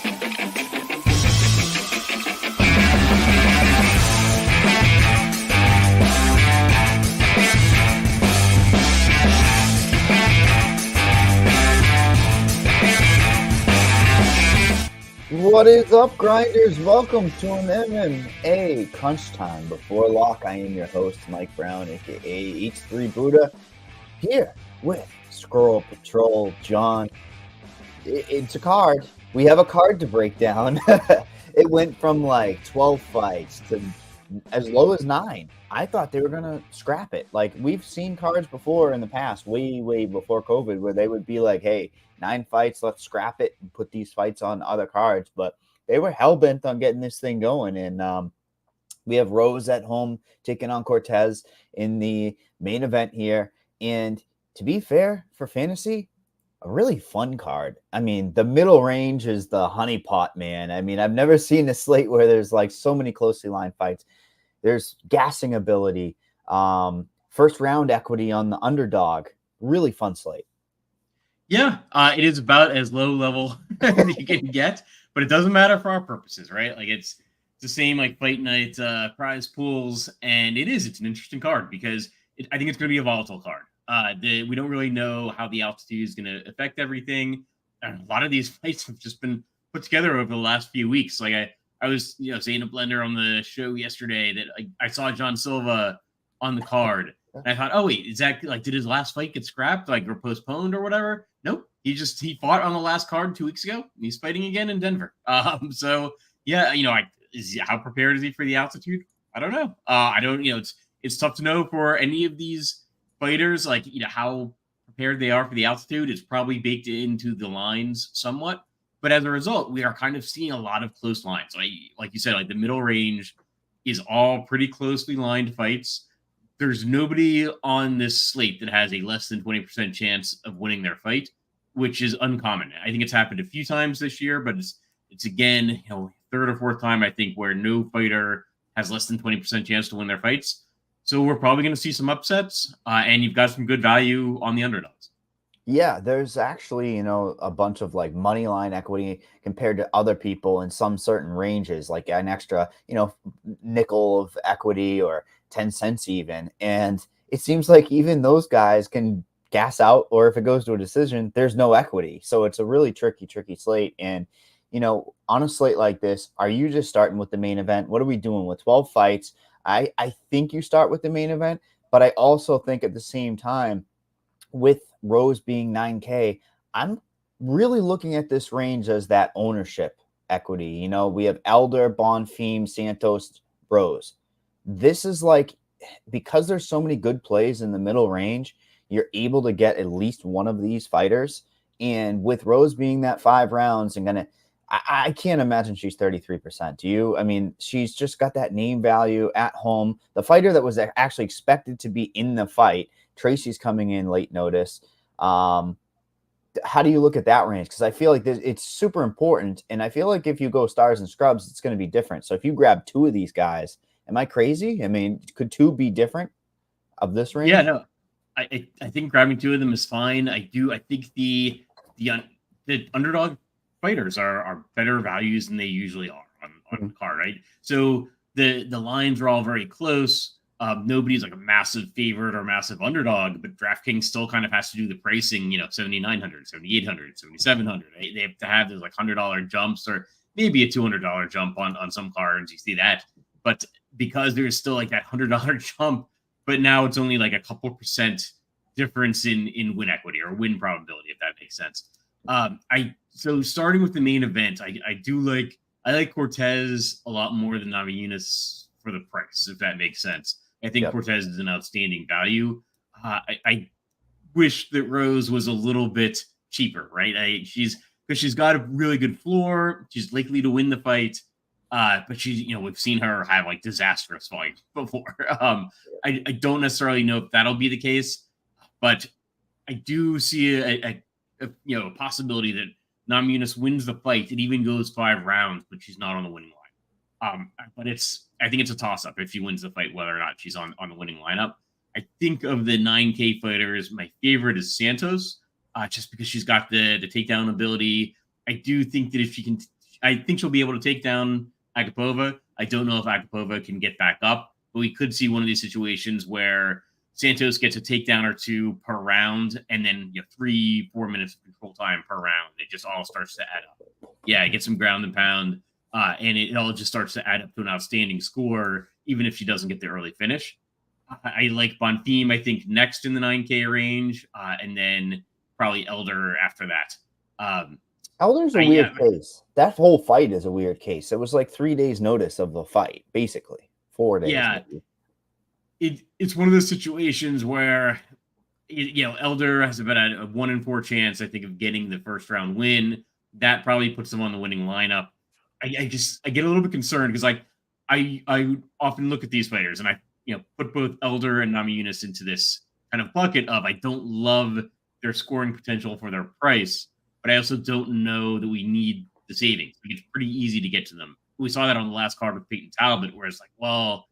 What is up, grinders? Welcome to an MMA Crunch Time Before Lock. I am your host, Mike Brown, aka H3 Buddha, here with Squirrel Patrol John. It's a card. We have a card to break down. It went from like 12 fights to as low as 9. I thought they were going to scrap it. Like, we've seen cards before in the past, way before COVID, where they would be like, hey, 9 fights, let's scrap it and put these fights on other cards. But they were hell-bent on getting this thing going. And we have Rose at home taking on Cortez in the main event here. And to be fair, for fantasy, a really fun card. I mean, the middle range is the honeypot, man. I mean, I've never seen a slate where there's like so many closely lined fights. There's gassing ability, first round equity on the underdog. Really fun slate. Yeah, it is about as low level as you can get, but it doesn't matter for our purposes, right? Like it's the same like fight night prize pools, and it's an interesting card because I think it's going to be a volatile card. We don't really know how the altitude is going to affect everything. And a lot of these fights have just been put together over the last few weeks. Like I was saying to Blender on the show yesterday that I saw John Silva on the card. And I thought, oh wait, is that like, did his last fight get scrapped, like, or postponed or whatever? Nope. He fought on the last card 2 weeks ago. And he's fighting again in Denver. So yeah, how prepared is he for the altitude? I don't know. I don't, it's tough to know for any of these fighters, like, how prepared they are for the altitude. It's probably baked into the lines somewhat. But as a result, we are kind of seeing a lot of close lines. Like you said, like the middle range is all pretty closely lined fights. There's nobody on this slate that has a less than 20% chance of winning their fight, which is uncommon. I think it's happened a few times this year, but it's again, third or fourth time, I think, where no fighter has less than 20% chance to win their fights. So we're probably going to see some upsets, and you've got some good value on the underdogs. Yeah, there's actually, a bunch of like money line equity compared to other people in some certain ranges, like an extra, nickel of equity or 10 cents even. And it seems like even those guys can gas out, or if it goes to a decision, there's no equity. So it's a really tricky slate. And, on a slate like this, are you just starting with the main event? What are we doing with 12 fights? I think you start with the main event, but I also think at the same time, with Rose being 9K, I'm really looking at this range as that ownership equity. We have Elder, Bonfim, Santos, Rose. This is like, because there's so many good plays in the middle range, you're able to get at least one of these fighters. And with Rose being that 5 rounds and I can't imagine she's 33%. Do you? I mean, she's just got that name value at home. The fighter that was actually expected to be in the fight, Tracy's coming in late notice. How do you look at that range? Because I feel like it's super important. And I feel like if you go stars and scrubs, it's going to be different. So if you grab 2 of these guys, am I crazy? I mean, could 2 be different of this range? Yeah, no. I think grabbing 2 of them is fine. I think the underdog fighters are better values than they usually are on the card, right? So the lines are all very close. Nobody's like a massive favorite or massive underdog, but DraftKings still kind of has to do the pricing, 7,900, 7,800, 7,700. They have to have those like $100 jumps or maybe a $200 jump on some cards. You see that. But because there's still like that $100 jump, but now it's only like a couple percent difference in win equity or win probability, if that makes sense. So starting with the main event, I like Cortez a lot more than Namajunas for the price, if that makes sense. I think Cortez is an outstanding value. I wish that Rose was a little bit cheaper, right? She's got a really good floor. She's likely to win the fight. But she's, we've seen her have like disastrous fights before. I don't necessarily know if that'll be the case, but I do see a possibility that Namajunas wins the fight. It even goes 5 rounds, but she's not on the winning line. But I think it's a toss-up if she wins the fight, whether or not she's on the winning lineup. I think of the 9K fighters, my favorite is Santos, just because she's got the takedown ability. I do think that if she can, I think she'll be able to take down Agapova. I don't know if Agapova can get back up, but we could see one of these situations where Santos gets a takedown or two per round, and then 3-4 minutes of control time per round. It just all starts to add up. Yeah, get some ground and pound, and it all just starts to add up to an outstanding score, even if she doesn't get the early finish. I like Bonfim, I think, next in the 9K range, and then probably Elder after that. Elder's a weird case. That whole fight is a weird case. It was like 3 days notice of the fight, basically 4 days. Yeah, it's one of those situations where Elder has about a 1 in 4 chance, I think, of getting the first round win. That probably puts them on the winning lineup. I get a little bit concerned because I often look at these fighters and I put both Elder and Namajunas into this kind of bucket of I don't love their scoring potential for their price, but I also don't know that we need the savings. It's pretty easy to get to them. We saw that on the last card with Peyton Talbot, where it's like, well,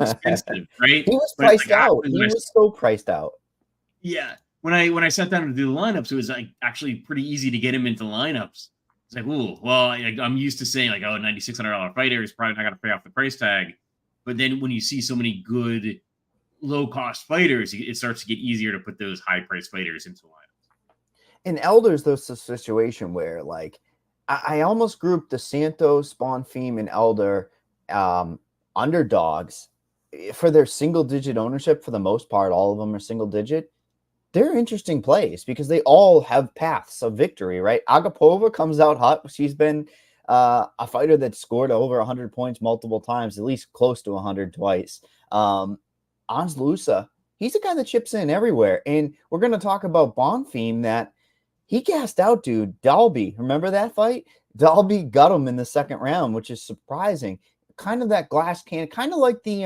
expensive, right? He was priced out. He was so priced out. Yeah. When I sat down to do the lineups, it was like actually pretty easy to get him into lineups. It's like, ooh, well, I'm used to saying like, oh, $9,600 fighter is probably not going to pay off the price tag. But then when you see so many good low-cost fighters, it starts to get easier to put those high-priced fighters into lineups. In Elder's, there's a situation where, like, I almost grouped the Santos, Bonfim, and Elder underdogs for their single-digit ownership. For the most part, all of them are single-digit. They're interesting plays because they all have paths of victory, right? Agapova comes out hot. She's been a fighter that scored over 100 points multiple times, at least close to 100 twice. Ons Lusa, he's the guy that chips in everywhere. And we're going to talk about Bonfim, that he gassed out, dude. Dalby, remember that fight? Dalby got him in the second round, which is surprising. Kind of that glass can, kind of like the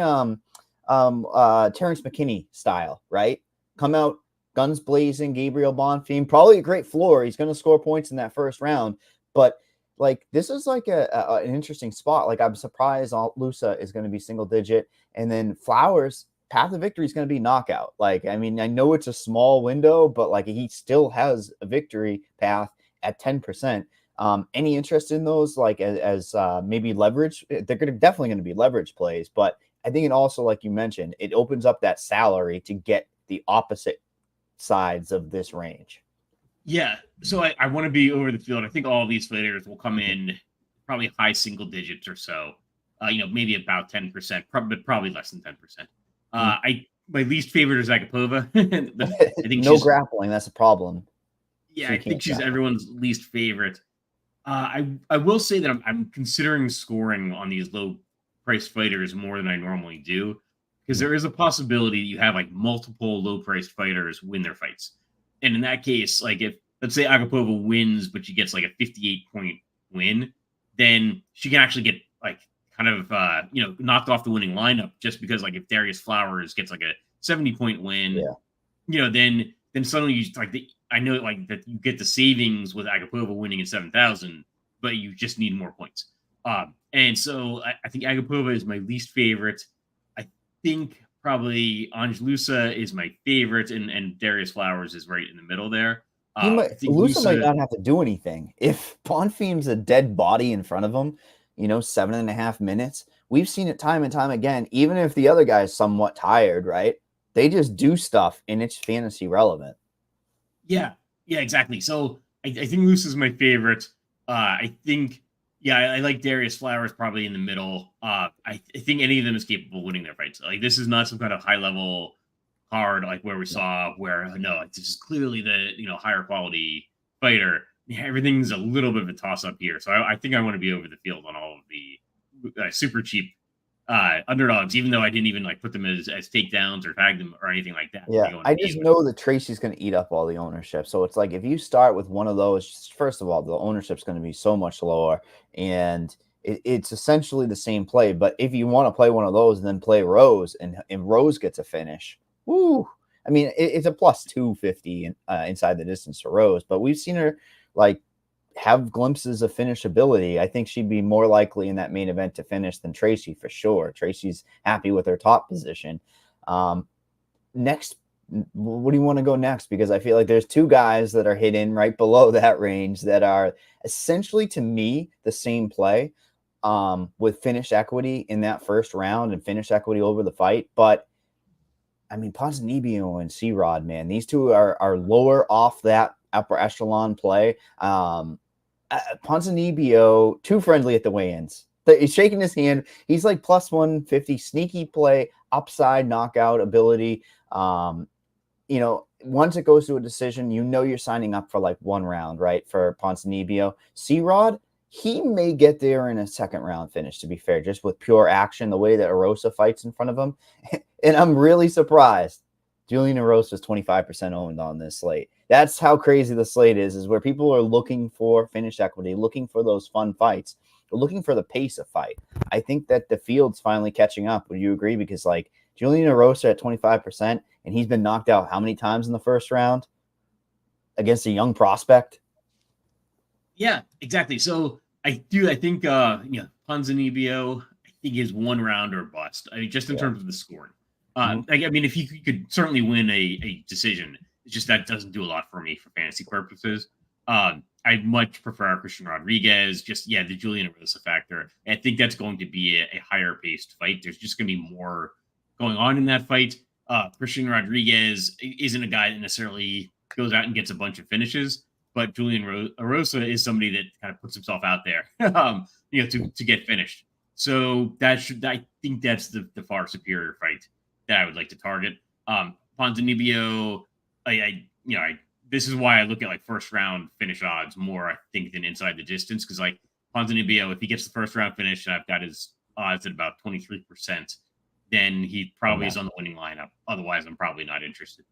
Terrence McKinney style, right? Come out, guns blazing, Gabriel Bonfim, probably a great floor. He's going to score points in that first round. But, like, this is like an interesting spot. Like, I'm surprised Lusa is going to be single digit. And then Flowers, path of victory is going to be knockout. Like, I mean, I know it's a small window, but like he still has a victory path at 10%. Any interest in those, like as maybe leverage? They're definitely going to be leverage plays, but I think it also, like you mentioned, it opens up that salary to get the opposite sides of this range. Yeah, so I want to be over the field. I think all of these fighters will come in probably high single digits or so. Maybe about 10%, but probably less than 10%. My least favorite is Agapova. I think no grappling. That's a problem. Yeah, I think she's everyone's least favorite. I will say that I'm considering scoring on these low priced fighters more than I normally do, because there is a possibility you have like multiple low priced fighters win their fights. And in that case, like if let's say Agapova wins, but she gets like a 58-point win, then she can actually get like kind of knocked off the winning lineup, just because like if Darius Flowers gets like a 70-point win, then suddenly you like I know like that you get the savings with Agapova winning in 7,000, but you just need more points. And so I think Agapova is my least favorite. I think probably Lusa is my favorite, and Darius Flowers is right in the middle there. Lusa might not have to do anything. If Bonfim's a dead body in front of him, 7.5 minutes, we've seen it time and time again, even if the other guy is somewhat tired, right? They just do stuff and it's fantasy relevant. Yeah, exactly. So I think Lusa's my favorite. I think, I like Darius Flowers probably in the middle. I think any of them is capable of winning their fights. Like, this is not some kind of high level card like where we saw where this is clearly the higher quality fighter. Everything's a little bit of a toss up here. So I think I want to be over the field on all of the super cheap underdogs, even though I didn't even like put them as takedowns or tag them or anything like that. Yeah, I just know that Tracy's going to eat up all the ownership. So it's like if you start with one of those, first of all, the ownership's going to be so much lower, and it's essentially the same play. But if you want to play one of those and then play Rose, and Rose gets a finish, woo! I mean, it's a plus 250 inside the distance for Rose, but we've seen her like have glimpses of finishability. I think she'd be more likely in that main event to finish than Tracy for sure. Tracy's happy with her top position. Next what do you want to go next? Because I feel like there's two guys that are hidden right below that range that are essentially, to me, the same play, with finish equity in that first round and finish equity over the fight. But I mean, Ponzinibbio and C-Rod, man, these two are lower off that upper echelon play. Ponzinibbio, too friendly at the weigh-ins. He's shaking his hand. He's like plus 150, sneaky play, upside knockout ability. Once it goes to a decision, you're signing up for like one round, right? For Ponzinibbio. C-Rod, he may get there in a second round finish, to be fair, just with pure action, the way that Erosa fights in front of him. And I'm really surprised Julian Erosa is 25% owned on this slate. That's how crazy the slate is where people are looking for finish equity, looking for those fun fights, looking for the pace of fight. I think that the field's finally catching up. Would you agree? Because like Julian Erosa at 25%, and he's been knocked out how many times in the first round against a young prospect? Yeah, exactly. So I think Ponzinibbio, I think is one round or bust. I mean, just in terms of the scoring. I mean, if he could certainly win a decision, it's just that doesn't do a lot for me for fantasy purposes. I'd much prefer Christian Rodriguez. Just the Julian Erosa factor. And I think that's going to be a higher paced fight. There's just going to be more going on in that fight. Christian Rodriguez isn't a guy that necessarily goes out and gets a bunch of finishes, but Julian Erosa is somebody that kind of puts himself out there, to get finished. So I think that's the far superior fight that I would like to target. Ponzinibbio, this is why I look at like first round finish odds more, I think, than inside the distance. Because like Ponzinibbio, if he gets the first round finish, and I've got his odds at about 23%, then he probably is on the winning lineup. Otherwise, I'm probably not interested.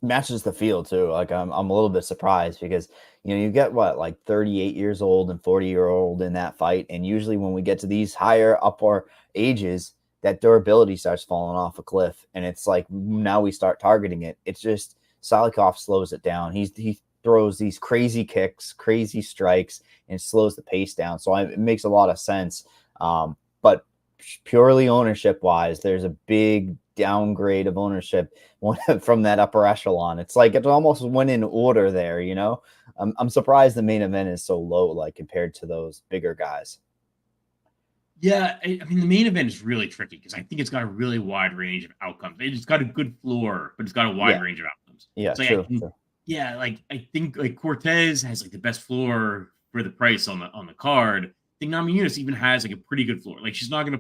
Matches the field too. Like I'm a little bit surprised because you get like 38 years old and 40-year-old in that fight, and usually when we get to these higher upper ages, that durability starts falling off a cliff, and it's like now we start targeting it. It's just Salikov slows it down. He throws these crazy kicks, crazy strikes, and slows the pace down. So it makes a lot of sense. But purely ownership wise, there's a big downgrade of ownership from that upper echelon. It's like it almost went in order there. I'm surprised the main event is so low, like compared to those bigger guys. Yeah, I mean, the main event is really tricky because I think it's got a really wide range of outcomes. It's got a good floor, but it's got a wide range of outcomes. Yeah, so true. I think like Cortez has like the best floor for the price on the card. I think Namajunas even has like a pretty good floor. Like she's not gonna.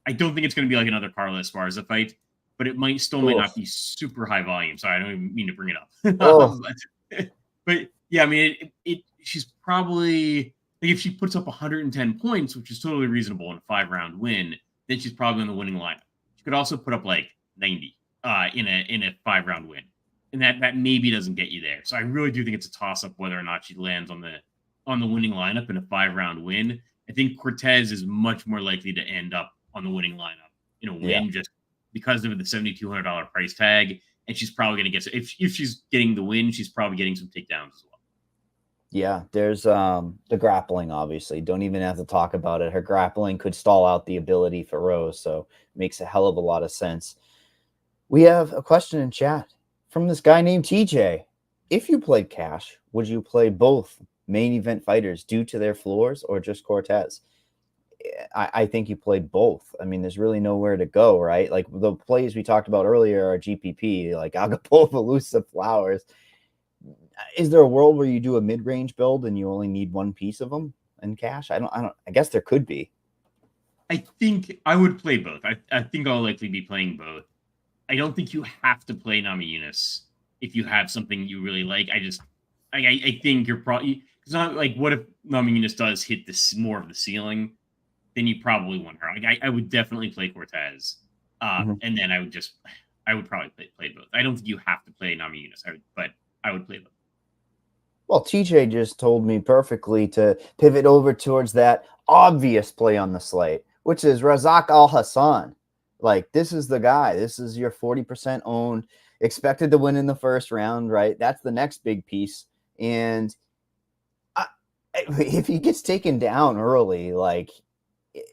I don't think it's gonna be like another Carla Esparza fight, but it might not be super high volume. So I don't even mean to bring it up. But yeah, I mean, she's probably. Like if she puts up 110 points, which is totally reasonable in a 5-round win, then she's probably in the winning lineup. She could also put up like 90 in a 5-round win, and that maybe doesn't get you there. So I really do think it's a toss up whether or not she lands on the winning lineup in a 5-round win. I think Cortez is much more likely to end up on the winning lineup in a win just because of the $7,200 price tag, and she's probably going to get if she's getting the win, she's probably getting some takedowns as well. Yeah, there's the grappling, obviously. Don't even have to talk about it. Her grappling could stall out the ability for Rose, so it makes a hell of a lot of sense. We have a question in chat from this guy named TJ. If you played cash, would you play both main event fighters due to their floors or just Cortez? I think you played both. I mean, there's really nowhere to go, right? Like the plays we talked about earlier are GPP, like Agapova, Elusive, Flowers. Is there a world where you do a mid-range build and you only need one piece of them in cash? I guess there could be. I think I would play both. I think I'll likely be playing both. I don't think you have to play Namajunas if you have something you really like. I think you're probably, it's not like, what if Namajunas does hit this more of the ceiling? Then you probably want her. Like I would definitely play Cortez. And then I would probably play both. I don't think you have to play Namajunas, but I would play both. Well, TJ just told me perfectly to pivot over towards that obvious play on the slate, which is Razak Alhassan. Like, this is the guy. This is your 40% owned, expected to win in the first round, right? That's the next big piece. And if he gets taken down early, like,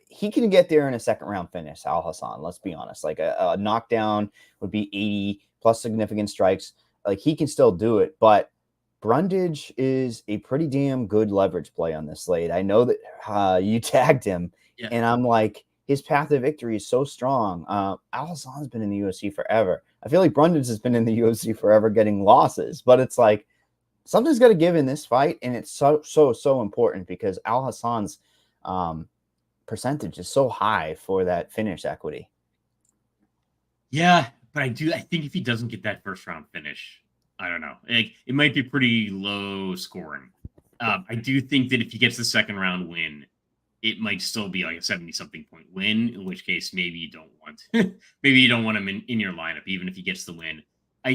he can get there in a second round finish, Alhassan. Let's be honest. Like, a knockdown would be 80 plus significant strikes. Like, he can still do it, but Brundage is a pretty damn good leverage play on this slate. I know that you tagged him, and I'm like, his path to victory is so strong. Alhassan's been in the UFC forever. I feel like Brundage has been in the UFC forever getting losses, but it's like something's got to give in this fight, and it's so important because Alhassan's percentage is so high for that finish equity. Yeah, but I think if he doesn't get that first round finish, I don't know. Like, it might be pretty low scoring. I do think that if he gets the second round win, it might still be like a 70-something point win, in which case maybe you don't want maybe you don't want him in your lineup, even if he gets the win. I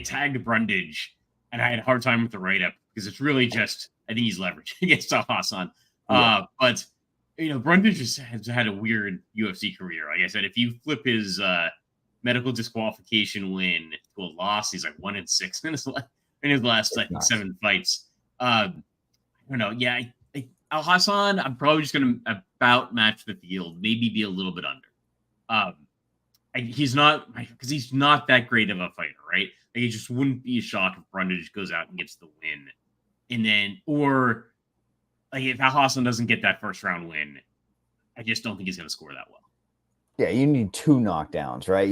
tagged Brundage, and I had a hard time with the write-up because it's really just, I think he's leveraged against Alhassan. But Brundage has had a weird UFC career. Like I said, if you flip his medical disqualification win to a loss, he's like 1-6 in his last, I think, 7 fights. I don't know. Yeah, Alhassan, I'm probably just going to about match the field, maybe be a little bit under. He's not, because he's not that great of a fighter, right? Like, it just wouldn't be a shock if Brundage goes out and gets the win. And then, or like, if Alhassan doesn't get that first round win, I just don't think he's going to score that well. Yeah, you need 2 knockdowns, right?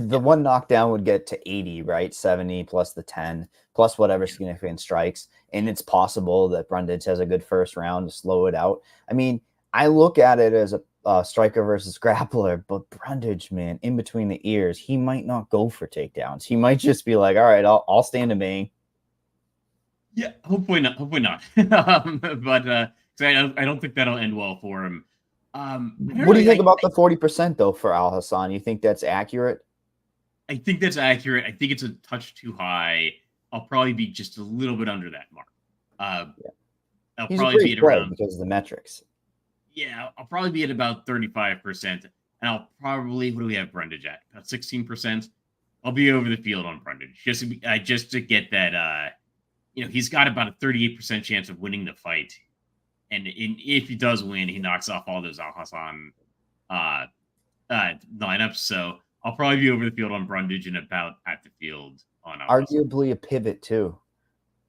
The one knockdown would get to 80, right? 70 plus the 10 plus whatever significant strikes. And it's possible that Brundage has a good first round to slow it out. I mean, I look at it as a striker versus grappler, but Brundage, man, in between the ears, he might not go for takedowns. He might just be like, all right, I'll stand a bang. Yeah, hopefully not. But I don't think that'll end well for him. What do you think about the 40% though for Alhassan? You think that's accurate? I think that's accurate. I think it's a touch too high. I'll probably be just a little bit under that mark. I'll He's probably be at around, because of the metrics. Yeah, I'll probably be at about 35%. And I'll probably, what do we have Brundage at? About 16%. I'll be over the field on Brundage just to get that. He's got about a 38% chance of winning the fight. And if he does win, he knocks off all those Alhassan lineups. So I'll probably be over the field on Brundage and about at the field on Alhassan. Arguably a pivot too,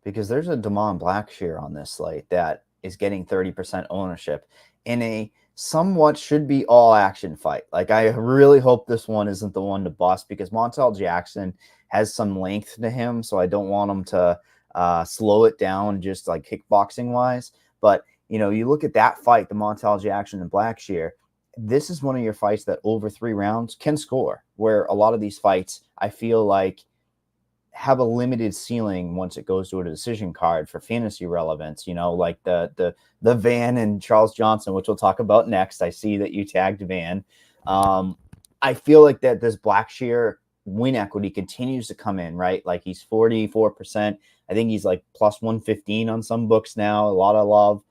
because there's a Damon Blackshear on this slate that is getting 30% ownership in a somewhat should be all action fight. Like, I really hope this one isn't the one to bust because Montel Jackson has some length to him. So I don't want him to slow it down just like kickboxing wise. But you look at that fight, the Montel Jackson and Blackshear, this is one of your fights that over 3 rounds can score, where a lot of these fights, I feel like, have a limited ceiling once it goes to a decision card for fantasy relevance, like the Van and Charles Johnson, which we'll talk about next. I see that you tagged Van. I feel like that this Blackshear win equity continues to come in, right? Like, he's 44%. I think he's like plus 115 on some books now, a lot of love.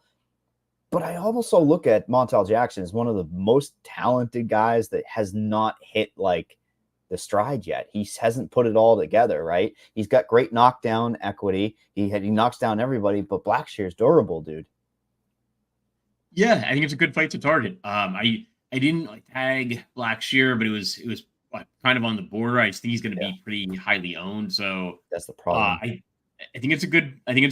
But I also look at Montel Jackson as one of the most talented guys that has not hit like the stride yet. He hasn't put it all together, right? He's got great knockdown equity. He knocks down everybody, but Blackshear's durable, dude. Yeah, I think it's a good fight to target. I didn't tag Blackshear, but it was kind of on the border. I just think he's going to be pretty highly owned. So that's the problem. I think it's a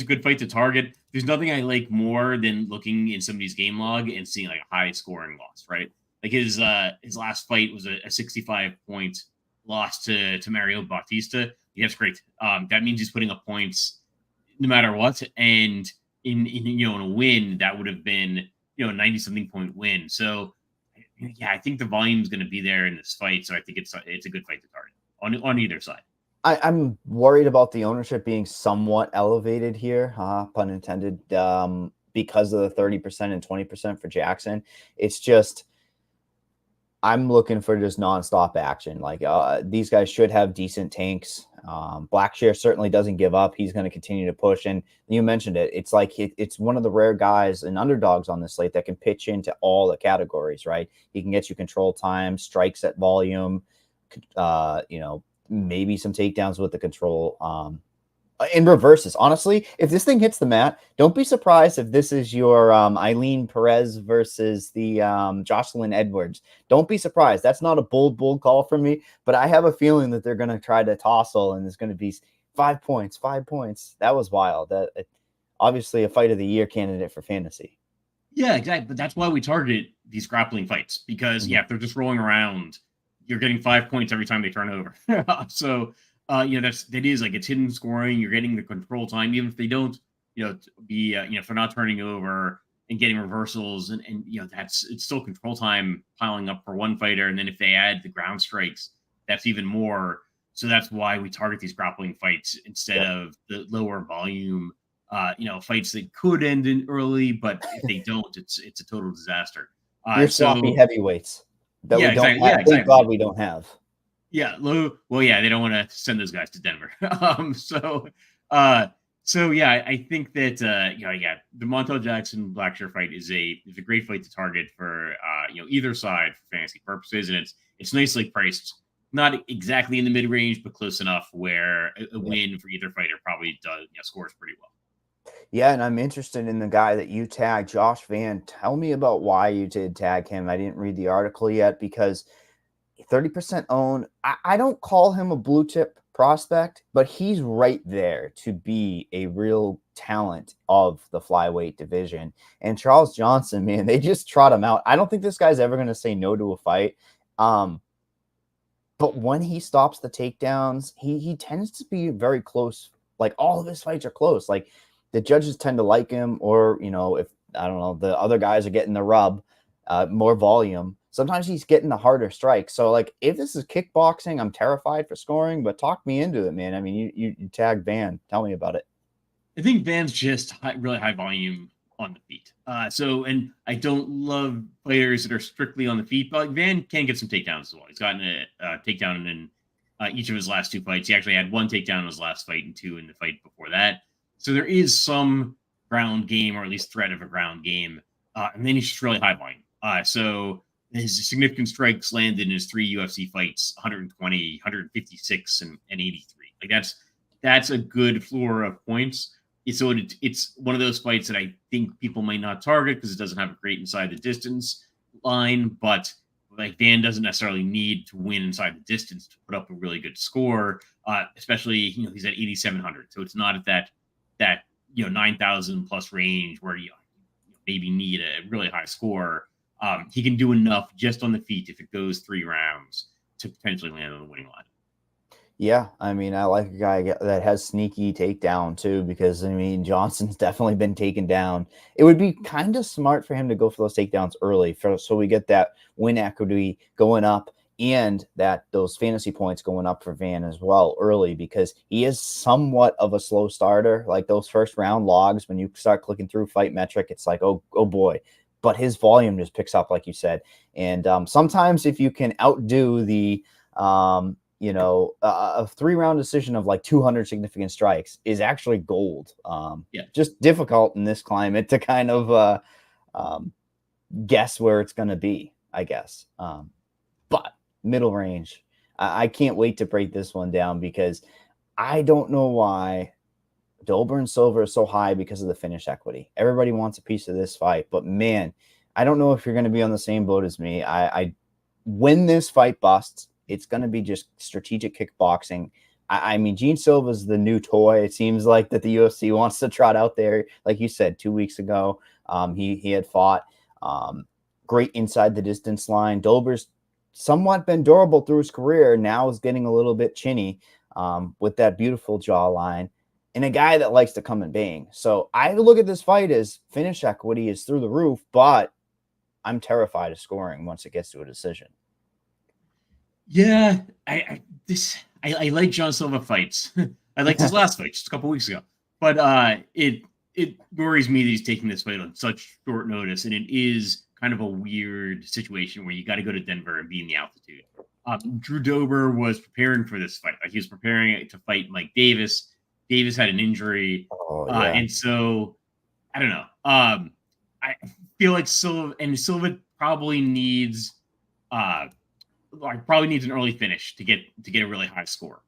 good fight to target. There's nothing I like more than looking in somebody's game log and seeing like a high scoring loss, right? Like his last fight was a 65-point loss to Mario Bautista. Yeah, that's great. That means he's putting up points no matter what. And in a win, that would have been a 90-something point win. So yeah, I think the volume is going to be there in this fight. So I think it's a good fight to target on either side. I'm worried about the ownership being somewhat elevated here, pun intended, because of the 30% and 20% for Jackson. It's just, I'm looking for just nonstop action. Like, these guys should have decent tanks. Blackshear certainly doesn't give up. He's going to continue to push. And you mentioned it. It's like it's one of the rare guys and underdogs on this slate that can pitch into all the categories, right? He can get you control time, strikes at volume, maybe some takedowns with the control. In reverses. Honestly, if this thing hits the mat, don't be surprised if this is your Eileen Perez versus the Jocelyn Edwards. Don't be surprised. That's not a bold call from me, but I have a feeling that they're going to try to tossle, and it's going to be 5 points, 5 points. That was wild. Obviously a fight of the year candidate for fantasy. Yeah, exactly. But that's why we target these grappling fights, because if they're just rolling around, you're getting 5 points every time they turn over. So that is like, it's hidden scoring. You're getting the control time, even if they don't, be if they're not turning over and getting reversals, and it's still control time piling up for one fighter. And then if they add the ground strikes, that's even more. So that's why we target these grappling fights instead of the lower volume fights that could end in early, but if they don't, it's a total disaster. Your sloppy heavyweights that we don't have. Thank God we don't have. Yeah, well, yeah, they don't want to send those guys to Denver. I think that the Montel Jackson Blackshear fight is a great fight to target for either side for fantasy purposes, and it's nicely priced. Not exactly in the mid range, but close enough where a win for either fighter probably does scores pretty well. Yeah, and I'm interested in the guy that you tagged, Josh Van. Tell me about why you did tag him. I didn't read the article yet because 30% owned. I don't call him a blue chip prospect, but he's right there to be a real talent of the flyweight division. And Charles Johnson, man, they just trot him out. I don't think this guy's ever going to say no to a fight. But when he stops the takedowns, he tends to be very close. Like, all of his fights are close. Like, the judges tend to like him, or, if, I don't know, the other guys are getting the rub, more volume. Sometimes he's getting the harder strike. So, like, if this is kickboxing, I'm terrified for scoring, but talk me into it, man. I mean, you tagged Van. Tell me about it. I think Van's just really high volume on the feet. And I don't love players that are strictly on the feet, but like, Van can get some takedowns as well. He's gotten a takedown in each of his last two fights. He actually had one takedown in his last fight and two in the fight before that. So there is some ground game, or at least threat of a ground game. And then he's just really high volume. So his significant strikes landed in his 3 UFC fights: 120, 156, and 83. Like, that's a good floor of points. So it's one of those fights that I think people might not target because it doesn't have a great inside the distance line, but like, Van doesn't necessarily need to win inside the distance to put up a really good score. Especially, he's at 8,700, so it's not at that 9,000 plus range where you maybe need a really high score. He can do enough just on the feet if it goes 3 rounds to potentially land on the winning line. Yeah, I mean, I like a guy that has sneaky takedown too, because I mean, Johnson's definitely been taken down. It would be kind of smart for him to go for those takedowns early, so we get that win equity going up, and that those fantasy points going up for Van as well early, because he is somewhat of a slow starter. Like, those first round logs, when you start clicking through Fight Metric, it's like, oh boy. But his volume just picks up, like you said. And sometimes if you can outdo the a 3-round decision of like 200 significant strikes is actually gold. Just difficult in this climate to kind of guess where it's going to be, I guess. But middle range, I can't wait to break this one down, because I don't know why Dober and Silva are so high because of the finish equity. Everybody wants a piece of this fight, but man, I don't know if you're going to be on the same boat as me. I when this fight busts, it's going to be just strategic kickboxing. I mean, Gene Silva's the new toy. It seems like that the UFC wants to trot out there. Like you said, 2 weeks ago, he had fought great inside the distance line. Dober's somewhat been durable through his career. Now is getting a little bit chinny with that beautiful jawline, and a guy that likes to come and bang. So I look at this fight as finish equity is through the roof, but I'm terrified of scoring once it gets to a decision. Yeah, I like John Silva fights. I liked his last fight just a couple weeks ago, but it worries me that he's taking this fight on such short notice, and it is kind of a weird situation where you got to go to Denver and be in the altitude. Drew Dober was preparing for this fight. Like, he was preparing to fight Mike Davis. Davis had an injury, and so I don't know. I feel like Silva probably needs an early finish to get a really high score.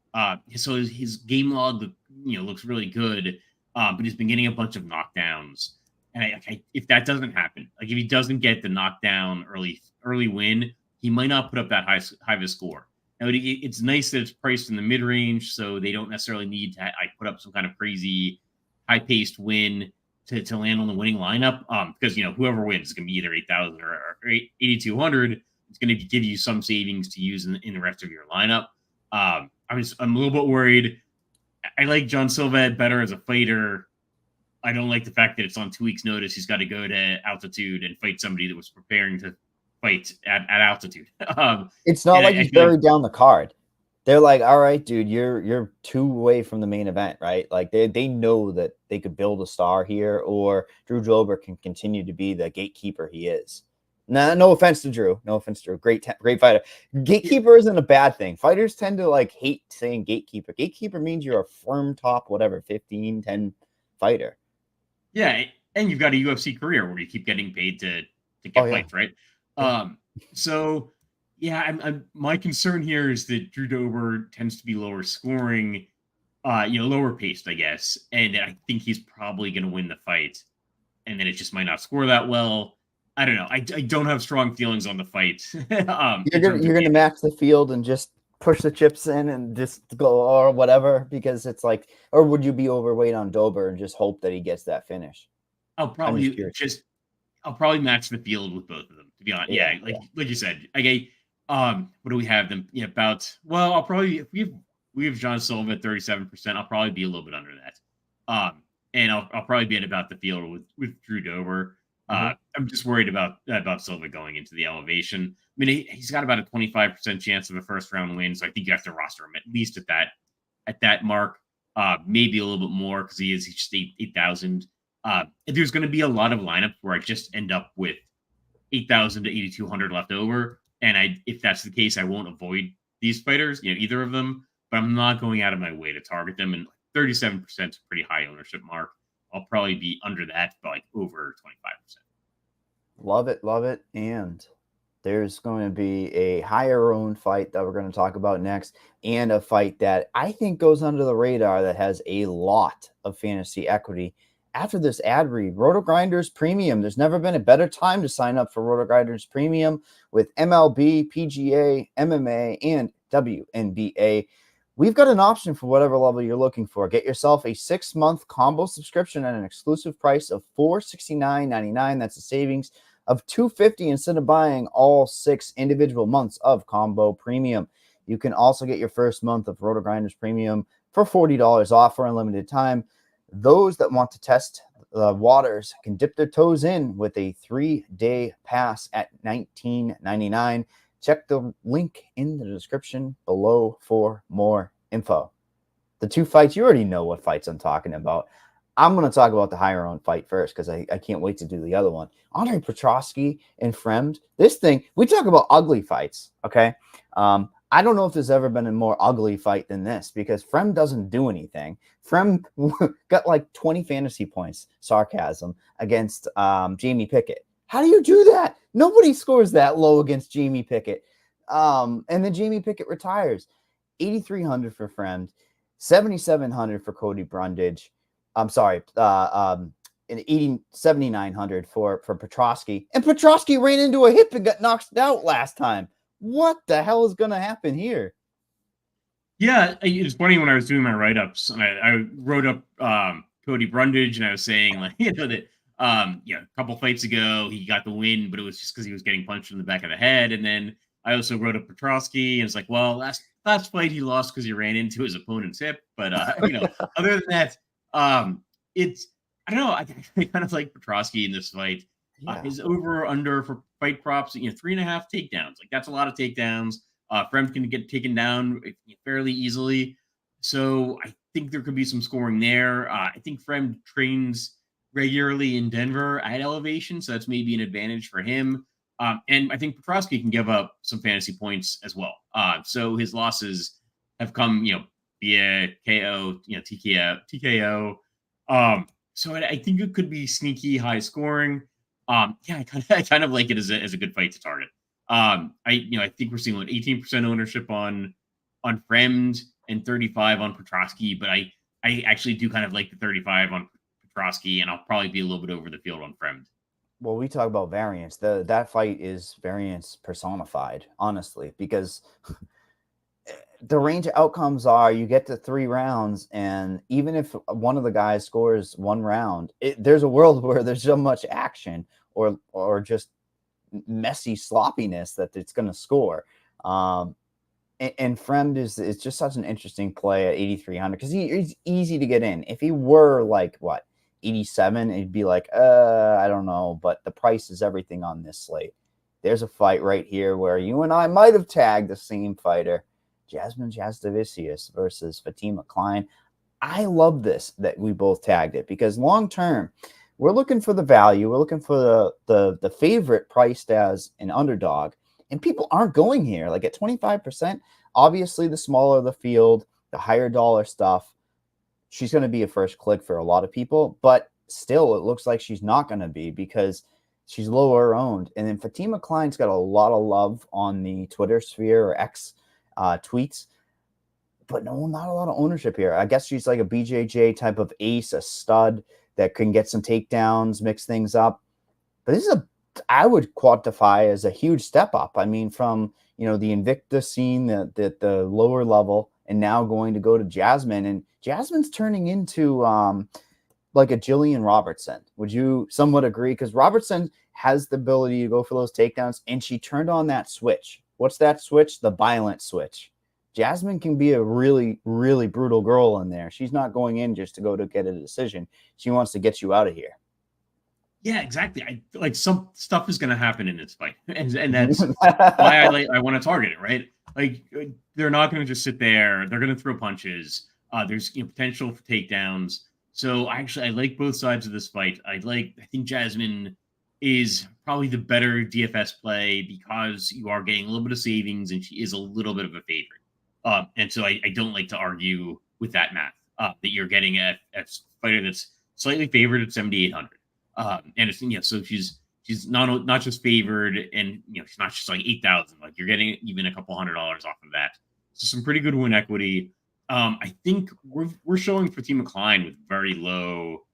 So his game log looks really good, but he's been getting a bunch of knockdowns. And if that doesn't happen, like if he doesn't get the knockdown early win, he might not put up that high of a score. Now, it's nice that it's priced in the mid range, so they don't necessarily need to put up some kind of crazy high paced win to land on the winning lineup. Because whoever wins is going to be either 8,000 or 8,200. It's going to give you some savings to use in the rest of your lineup. I'm a little bit worried. I like John Silva better as a fighter. I don't like the fact that it's on 2 weeks' notice. He's got to go to altitude and fight somebody that was preparing to fight at altitude. It's not like he's buried down the card. They're like, all right, dude, you're 2 away from the main event, right? Like they know that they could build a star here, or Drew Dober can continue to be the gatekeeper he is. No offense to Drew. No offense to Drew. Great fighter. Gatekeeper isn't a bad thing. Fighters tend to like hate saying gatekeeper. Gatekeeper means you're a firm top, whatever, 15, 10 fighter. Yeah, and you've got a UFC career where you keep getting paid to get fights, right? So yeah, my concern here is that Drew Dober tends to be lower scoring, lower paced, I guess, and I think he's probably going to win the fight, and then it just might not score that well. I don't know. I don't have strong feelings on the fight. You're gonna match the field and just push the chips in and just go or whatever, because it's like, or would you be overweight on Dober and just hope that he gets that finish? I'll probably match the field with both of them, to be honest. Yeah, like you said. Okay, what do we have them? Yeah, about, well, I'll probably, if we have John Silva at 37%, I'll probably be a little bit under that. And I'll probably be at about the field with Drew Dober. I'm just worried about Silva going into the elevation. I mean, he's got about a 25% chance of a first round win, so I think you have to roster him at least at that mark, maybe a little bit more because he's just 8,000. If there's going to be a lot of lineups where I just end up with 8,000 to 8,200 left over, and if that's the case, I won't avoid these fighters, either of them, but I'm not going out of my way to target them. And 37% is a pretty high ownership mark. I'll probably be under that, but like over 25%. Love it. And there's going to be a higher owned fight that we're going to talk about next, and a fight that I think goes under the radar that has a lot of fantasy equity. After this ad read, RotoGrinders Premium. There's never been a better time to sign up for RotoGrinders Premium with MLB, PGA, MMA, and WNBA. We've got an option for whatever level you're looking for. Get yourself a 6-month combo subscription at an exclusive price of $469.99. That's a savings of $250 instead of buying all 6 individual months of combo premium. You can also get your first month of RotoGrinders Premium for $40 off for unlimited time. Those that want to test the waters can dip their toes in with a 3-day pass at $19.99. Check the link in the description below for more info. The 2 fights, you already know what fights I'm talking about. I'm going to talk about the higher owned fight first because I can't wait to do the other one. Andre Petroski and Fremd. This thing, we talk about ugly fights, okay? I don't know if there's ever been a more ugly fight than this, because Fremd doesn't do anything. Fremd got like 20 fantasy points, sarcasm, against Jamie Pickett. How do you do that? Nobody scores that low against Jamie Pickett. And then Jamie Pickett retires. 8,300 for Fremd, 7,700 for Cody Brundage. I'm sorry, 7,900 for Petroski. And Petroski ran into a hip and got knocked out last time. What the hell is going to happen here? Yeah, it's funny, when I was doing my write-ups, and I wrote up Cody Brundage, and I was saying, like, that a couple fights ago he got the win, but it was just because he was getting punched in the back of the head. And then I also wrote up Petroski, and it's like, well, last fight he lost because he ran into his opponent's hip. But other than that, it's, I don't know. I kind of like Petroski in this fight. His over or under for fight props, 3.5 takedowns. Like, that's a lot of takedowns. Fremd can get taken down fairly easily. So I think there could be some scoring there. I think Fremd trains regularly in Denver at elevation, so that's maybe an advantage for him. And I think Petroski can give up some fantasy points as well. So his losses have come, via KO, TKO. So I think it could be sneaky high scoring. I kind of like it as a good fight to target. I think we're seeing 18% ownership on Fremd and 35 on Petroski, but I I actually do kind of like the 35 on Petroski, and I'll probably be a little bit over the field on Fremd. Well, we talk about variance. That fight is variance personified, honestly, because the range of outcomes are you get to 3 rounds, and even if one of the guys scores 1 round, there's a world where there's so much action or just messy sloppiness that it's going to score. And Fremd is just such an interesting play at 8,300 because he's easy to get in. If he were like 87, it'd be like, I don't know, but the price is everything on this slate. There's a fight right here where you and I might have tagged the same fighter, Jasmine Jasdavicius versus Fatima Klein. I love this that we both tagged it because long term, we're looking for the value. We're looking for the favorite priced as an underdog. And people aren't going here. Like at 25%, obviously the smaller the field, the higher dollar stuff, she's going to be a first click for a lot of people. But still, it looks like she's not going to be because she's lower owned. And then Fatima Klein's got a lot of love on the Twitter sphere or X tweets. But no, not a lot of ownership here. I guess she's like a BJJ type of ace, a stud that can get some takedowns, mix things up. But this is I would quantify as a huge step up. I mean, from the Invicta scene, the lower level, and now going to go to Jasmine, and Jasmine's turning into like a Jillian Robertson. Would you somewhat agree? Because Robertson has the ability to go for those takedowns, and she turned on that switch. What's that switch? The violent switch. Jasmine can be a really, really brutal girl in there. She's not going in just to go to get a decision. She wants to get you out of here. Yeah, exactly. I like some stuff is going to happen in this fight, and that's why I want to target it. Right? Like they're not going to just sit there. They're going to throw punches. There's potential for takedowns. So I like both sides of this fight. I think Jasmine is probably the better DFS play because you are getting a little bit of savings, and she is a little bit of a favorite. And so I don't like to argue with that math that you're getting a fighter that's slightly favored at 7,800. And it's so she's not just favored, and she's not just like 8,000. Like you're getting even a couple $100 off of that. So some pretty good win equity. I think we're showing Fatima Klein with very low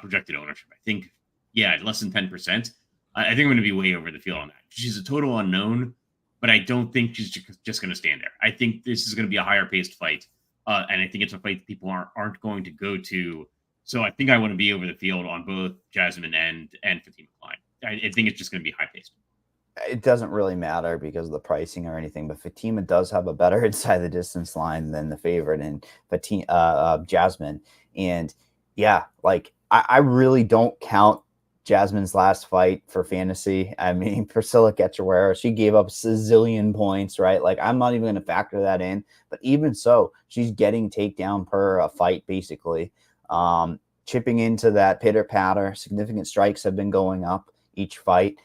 projected ownership. I think less than 10%. I think I'm going to be way over the field on that. She's a total unknown, but I don't think she's just going to stand there. I think this is going to be a higher paced fight, and I think it's a fight that people aren't going to go to. So I think I want to be over the field on both Jasmine and Fatima Klein. I think it's just going to be high paced. It doesn't really matter because of the pricing or anything, but Fatima does have a better inside the distance line than the favorite in Jasmine. And I really don't count Jasmine's last fight for fantasy. I mean, Priscilla Cachoeira, she gave up a zillion points, right? Like I'm not even going to factor that in, but even so, she's getting takedown per fight basically. Chipping into that pitter patter, significant strikes have been going up each fight.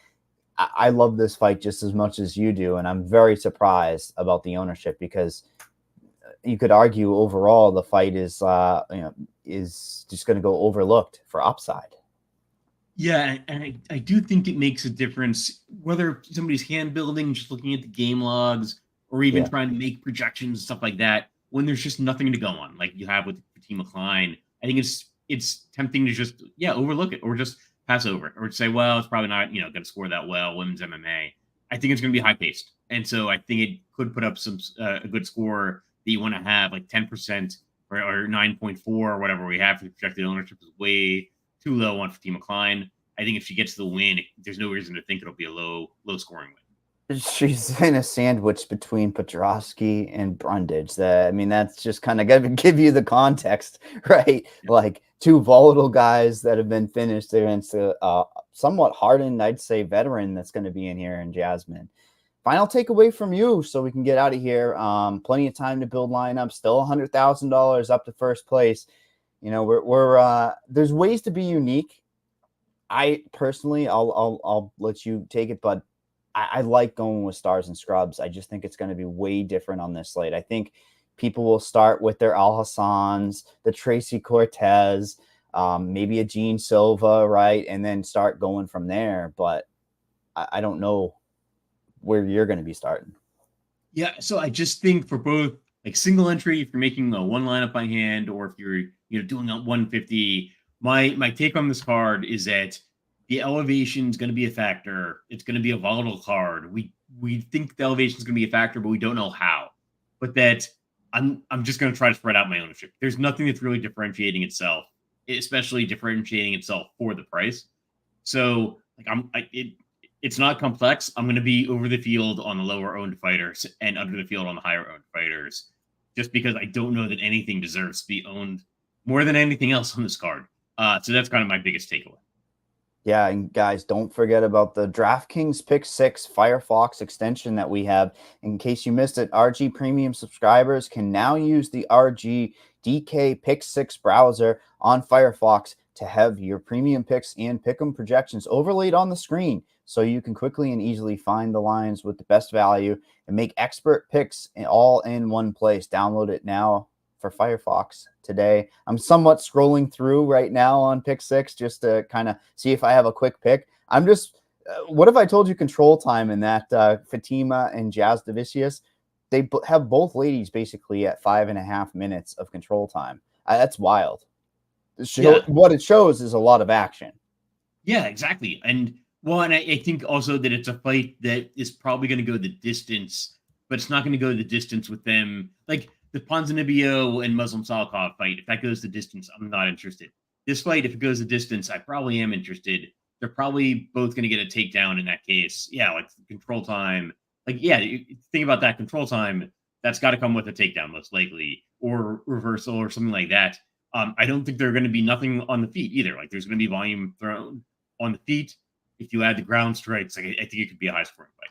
I love this fight just as much as you do, and I'm very surprised about the ownership because you could argue overall the fight is just going to go overlooked for upside. Yeah, and I do think it makes a difference whether somebody's hand building, just looking at the game logs, or even trying to make projections and stuff like that. When there's just nothing to go on, like you have with Fatima Klein, I think it's tempting to just overlook it or just pass over it or say, well, it's probably not going to score that well. Women's MMA. I think it's going to be high paced, and so I think it could put up some a good score that you want to have like 10% or 9.4 or whatever we have for the projected ownership is way too low on Fatima Klein. I think if she gets the win, there's no reason to think it'll be a low scoring win. She's in a sandwich between Petroski and Brundage. That's just kind of going to give you the context, right? Yeah. Like two volatile guys that have been finished against a somewhat hardened, I'd say, veteran that's going to be in here in Jasmine. Final takeaway from you so we can get out of here. Plenty of time to build lineups. Still $100,000 up to first place. We're there's ways to be unique. I personally, I'll let you take it, but I like going with stars and scrubs. I just think it's going to be way different on this slate. I think people will start with their Alhassans, the Tracy Cortez, maybe a Gene Silva, right? And then start going from there. But I don't know where you're going to be starting. Yeah, so I just think for both like single entry, if you're making a one lineup by hand, or if you're doing a 150. My take on this card is that the elevation is going to be a factor. It's going to be a volatile card. We think the elevation is going to be a factor, but we don't know how. But that I'm just going to try to spread out my ownership. There's nothing that's really differentiating itself, especially differentiating itself for the price. So like it's not complex. I'm going to be over the field on the lower owned fighters and under the field on the higher owned fighters, just because I don't know that anything deserves to be owned more than anything else on this card. So that's kind of my biggest takeaway. Yeah, and guys, don't forget about the DraftKings Pick 6 Firefox extension that we have. In case you missed it, RG Premium subscribers can now use the RG DK Pick 6 browser on Firefox to have your premium picks and pick'em projections overlaid on the screen, so you can quickly and easily find the lines with the best value and make expert picks all in one place. Download it now for Firefox today. I'm somewhat scrolling through right now on Pick 6 just to kind of see if I have a quick pick. I'm just, what if I told you control time in that Fatima and Jazz Davicius? They have both ladies basically at 5.5 minutes of control time. That's wild. What it shows is a lot of action. Yeah, exactly. And I think also that it's a fight that is probably going to go the distance, but it's not going to go the distance with them. Like the Ponzinibbio and Muslim Salikov fight, if that goes the distance, I'm not interested. This fight, if it goes the distance, I probably am interested. They're probably both going to get a takedown in that case. Yeah, like control time. Like, yeah, think about that control time. That's got to come with a takedown, most likely, or reversal or something like that. I don't think they're going to be nothing on the feet either. Like, there's going to be volume thrown on the feet. If you add the ground strikes, I think it could be a high scoring fight.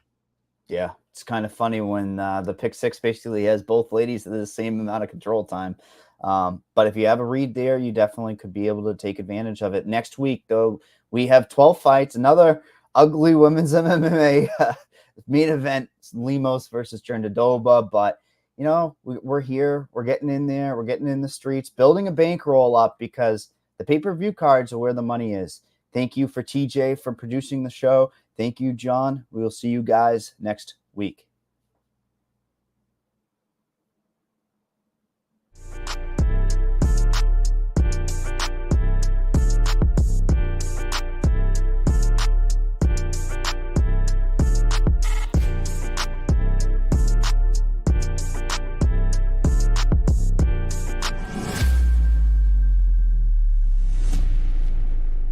Yeah, it's kind of funny when the Pick 6 basically has both ladies at the same amount of control time. But if you have a read there, you definitely could be able to take advantage of it. Next week, though, we have 12 fights, another ugly women's MMA main event, Lemos versus Jerndadoba. But, you know, we're here. We're getting in there. We're getting in the streets, building a bankroll up because the pay-per-view cards are where the money is. Thank you for TJ for producing the show. Thank you, John. We will see you guys next week.